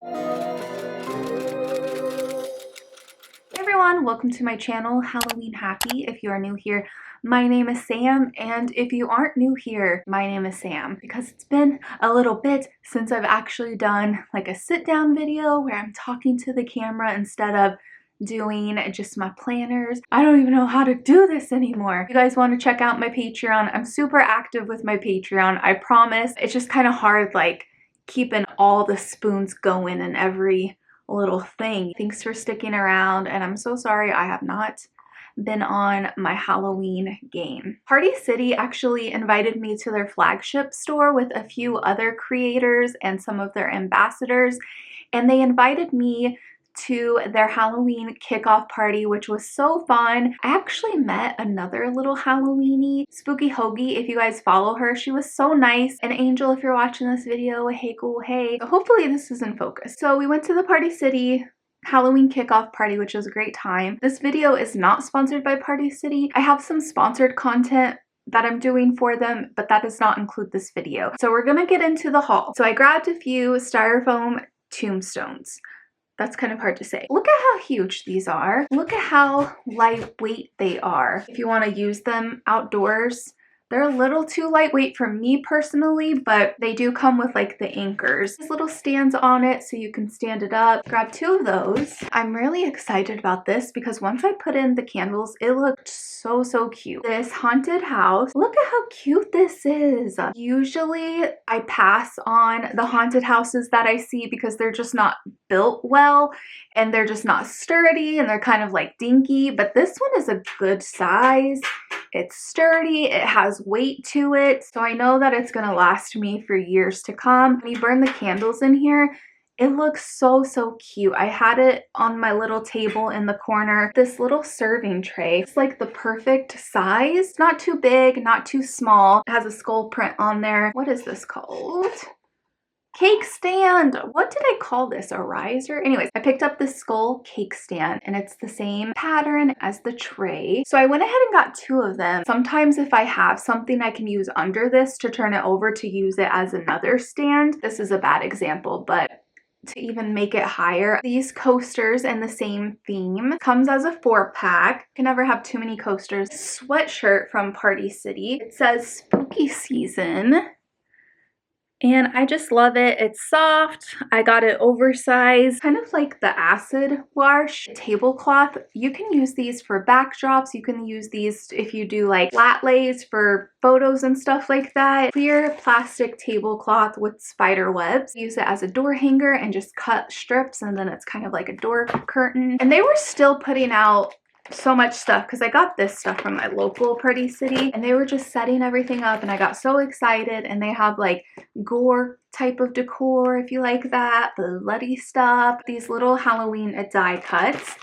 Hey everyone, welcome to my channel, Halloween Happy. If you are new here, my name is Sam, and if you aren't new here, my name is Sam, because it's been a little bit since I've actually done like a sit down video where I'm talking to the camera instead of doing just my planners. I don't even know how to do this anymore. If you guys want to check out my Patreon, I'm super active with my Patreon, I promise. It's just kind of hard like keeping all the spoons going and every little thing. Thanks for sticking around, and I'm so sorry I have not been on my Halloween game. Party City actually invited me to their flagship store with a few other creators and some of their ambassadors, and they invited me to their Halloween kickoff party, which was so fun. I actually met another little Halloweeny, Spooky Hoagie. If you guys follow her, she was so nice. And Angel, if you're watching this video, hey cool, hey. So hopefully this is in focus. So we went to the Party City Halloween kickoff party, which was a great time. This video is not sponsored by Party City. I have some sponsored content that I'm doing for them, but that does not include this video. So we're gonna get into the haul. So I grabbed a few styrofoam tombstones. That's kind of hard to say. Look at how huge these are. Look at how lightweight they are. If you want to use them outdoors, they're a little too lightweight for me personally, but they do come with like the anchors. There's little stands on it so you can stand it up. Grab two of those. I'm really excited about this because once I put in the candles, it looked so cute. This haunted house. Look at how cute this is. Usually I pass on the haunted houses that I see because they're just not built well and they're just not sturdy and they're kind of like dinky, but this one is a good size. It's sturdy, it has weight to it, so I know that it's gonna last me for years to come. When you burn the candles in here, it looks so cute. I had it on my little table in the corner. This little serving tray. It's like the perfect size. Not too big, not too small. It has a skull print on there. What is this called? Cake stand. What did I call this? A riser? Anyways, I picked up this skull cake stand and it's the same pattern as the tray. So I went ahead and got two of them. Sometimes if I have something I can use under this to turn it over to use it as another stand. This is a bad example, but to even make it higher, these coasters in the same theme comes as a 4-pack. You can never have too many coasters. Sweatshirt from Party City. It says spooky season. And I just love it. It's soft. I got it oversized, kind of like the acid wash tablecloth. You can use these for backdrops. You can use these if you do like flat lays for photos and stuff like that. Clear plastic tablecloth with spider webs. Use it as a door hanger and just cut strips and then it's kind of like a door curtain. And they were still putting out so much stuff because I got this stuff from my local Party City and they were just setting everything up and I got so excited. And they have like gore type of decor if you like that, bloody stuff, these little Halloween die cuts.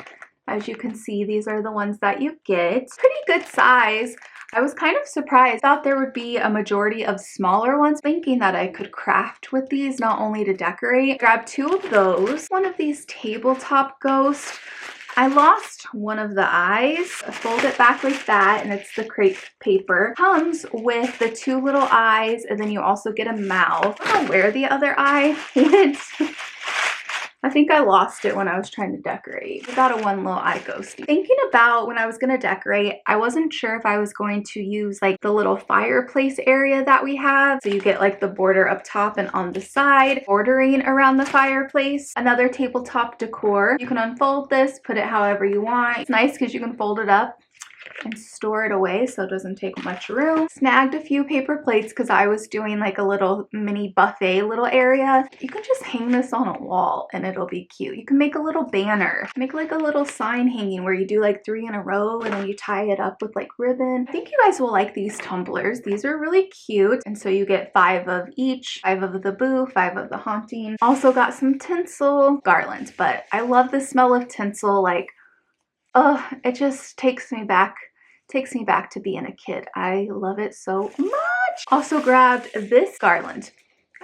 As you can see, these are the ones that you get. Pretty good size. I was kind of surprised. Thought there would be a majority of smaller ones, thinking that I could craft with these, not only to decorate. Grabbed two of those. One of these tabletop ghosts. I lost one of the eyes. I fold it back like that and it's the crepe paper. Comes with the two little eyes and then you also get a mouth. I don't know where the other eye went. I think I lost it when I was trying to decorate. I got a one little eye ghost. Thinking about when I was gonna decorate, I wasn't sure if I was going to use like the little fireplace area that we have. So you get like the border up top and on the side, bordering around the fireplace. Another tabletop decor. You can unfold this, put it however you want. It's nice because you can fold it up and store it away so it doesn't take much room. Snagged a few paper plates because I was doing like a little mini buffet little area. You can just hang this on a wall and it'll be cute. You can make a little banner, make like a little sign hanging where you do like 3 in a row and then you tie it up with like ribbon. I think you guys will like these tumblers. These are really cute. And so you get 5 of each, 5 of the boo, 5 of the haunting. Also got some tinsel garlands, but I love the smell of tinsel. Like, oh, it just takes me back to being a kid. I love it so much. Also grabbed this garland.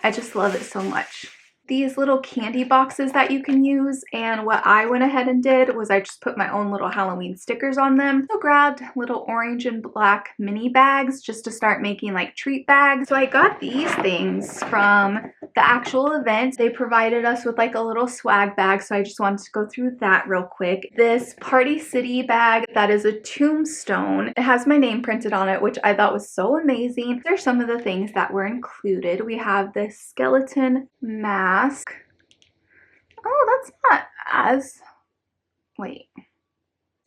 I just love it so much. these little candy boxes that you can use, and what I went ahead and did was I just put my own little Halloween stickers on them. So grabbed little orange and black mini bags just to start making like treat bags. So I got these things from the actual event. They provided us with like a little swag bag, so I just wanted to go through that real quick. This Party City bag that is a tombstone. It has my name printed on it, which I thought was so amazing. There's some of the things that were included. We have this skeleton mask. Oh, that's not as, wait,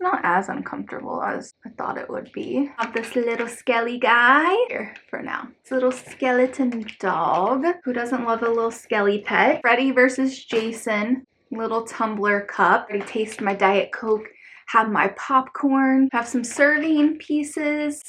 not as uncomfortable as I thought it would be. I have this little skelly guy here for now. This little skeleton dog. Who doesn't love a little skelly pet? Freddy versus Jason. Little tumbler cup. Already tasted my Diet Coke. Have my popcorn. Have some serving pieces.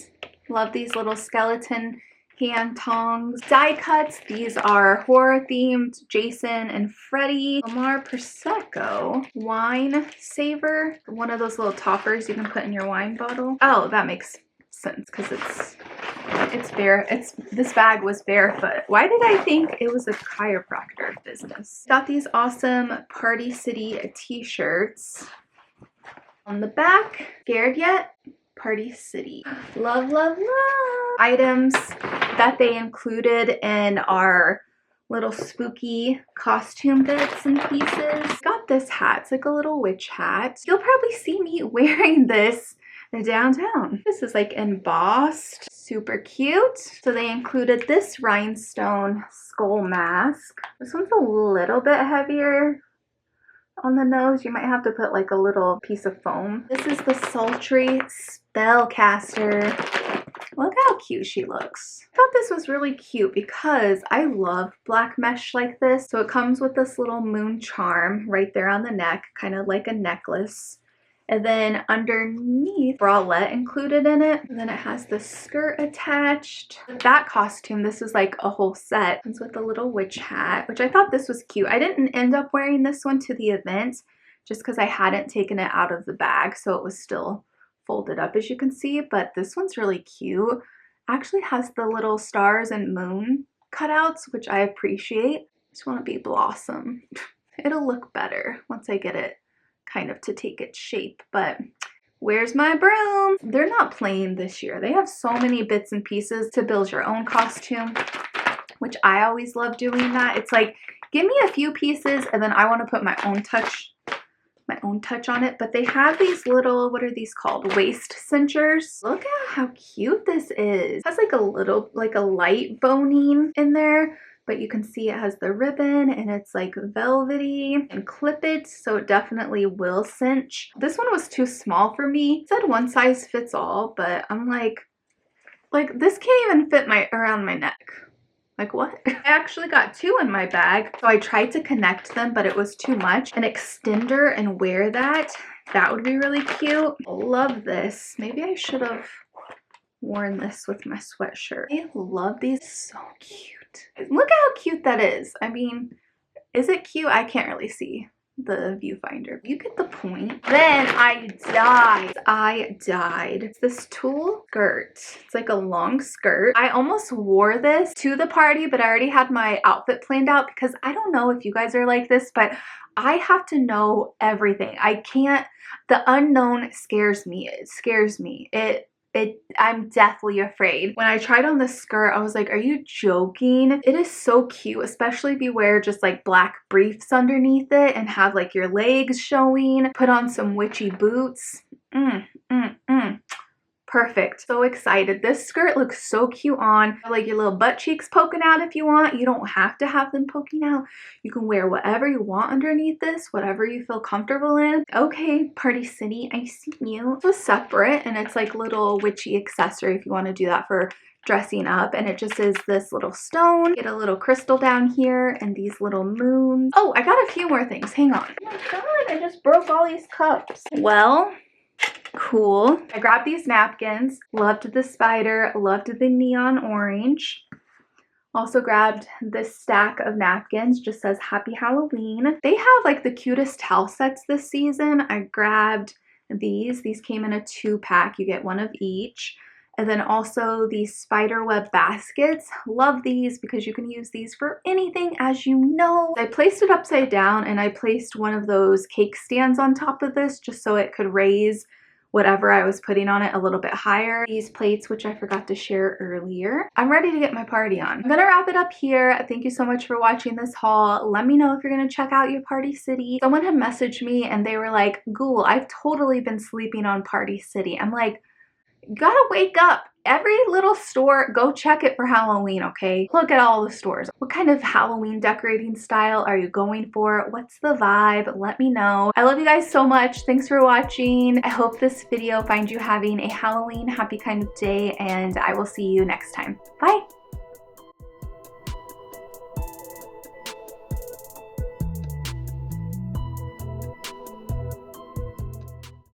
Love these little skeleton hand tongs. Die cuts. These are horror themed. Jason and Freddy. Omar Prosecco. Wine saver. One of those little toppers you can put in your wine bottle. Oh, that makes sense because it's bare. This bag was barefoot. Why did I think it was a chiropractor business? Got these awesome Party City t-shirts. On the back, scared yet? Party City. Love, love, love. Items that they included in our little spooky costume bits and pieces. Got this hat. It's like a little witch hat. You'll probably see me wearing this downtown. This is like embossed. Super cute. So they included this rhinestone skull mask. This one's a little bit heavier on the nose. You might have to put like a little piece of foam. This is the sultry spellcaster. Look how cute she looks. I thought this was really cute because I love black mesh like this. So it comes with this little moon charm right there on the neck, kind of like a necklace. And then underneath, bralette included in it. And then it has the skirt attached. That costume, this is like a whole set. Comes with a little witch hat, which I thought this was cute. I didn't end up wearing this one to the event just because I hadn't taken it out of the bag. So it was still folded up, as you can see. But this one's really cute. Actually has the little stars and moon cutouts, which I appreciate. Just want to be Blossom. It'll look better once I get it kind of to take its shape. But where's my broom? They're not playing this year. They have so many bits and pieces to build your own costume, which I always love doing that. It's like, give me a few pieces and then I want to put my own touch on it. But they have these little, what are these called? Waist cinchers. Look at how cute this is. It has like a little, like a light boning in there. But you can see it has the ribbon and it's like velvety and clip it, so it definitely will cinch. This one was too small for me. It said one size fits all, but I'm like this can't even fit around my neck. Like what? I actually got two in my bag, so I tried to connect them, but it was too much. An extender and wear that would be really cute. Love this. Maybe I should have worn this with my sweatshirt. I love these. So cute. Look how cute that is. I mean, is it cute? I can't really see the viewfinder. You get the point. Then I died. It's this tulle skirt. It's like a long skirt. I almost wore this to the party, but I already had my outfit planned out because I don't know if you guys are like this, but I have to know everything. I can't, the unknown scares me. It scares me. I'm deathly afraid. When I tried on this skirt, I was like, are you joking? It is so cute, especially if you wear just like black briefs underneath it and have like your legs showing. Put on some witchy boots. Perfect. So excited. This skirt looks so cute on. Like your little butt cheeks poking out if you want. You don't have to have them poking out. You can wear whatever you want underneath this, whatever you feel comfortable in. Okay, Party City, I see you. It was separate and it's like little witchy accessory if you want to do that for dressing up. And it just is this little stone. Get a little crystal down here and these little moons. Oh, I got a few more things. Hang on. Oh my god, I just broke all these cups. Well, cool. I grabbed these napkins. Loved the spider. Loved the neon orange. Also grabbed this stack of napkins. Just says Happy Halloween. They have like the cutest towel sets this season. I grabbed these. These came in a 2-pack. You get one of each. And then also these spider web baskets. Love these because you can use these for anything, as you know. I placed it upside down and I placed one of those cake stands on top of this just so it could raise whatever I was putting on it a little bit higher. These plates, which I forgot to share earlier. I'm ready to get my party on. I'm gonna wrap it up here. Thank you so much for watching this haul. Let me know if you're gonna check out your Party City. Someone had messaged me and they were like, "Ghoul, I've totally been sleeping on Party City." I'm like, you gotta wake up. Every little store, go check it for Halloween, okay? Look at all the stores. What kind of Halloween decorating style are you going for? What's the vibe? Let me know. I love you guys so much. Thanks for watching. I hope this video finds you having a Halloween happy kind of day, and I will see you next time. Bye.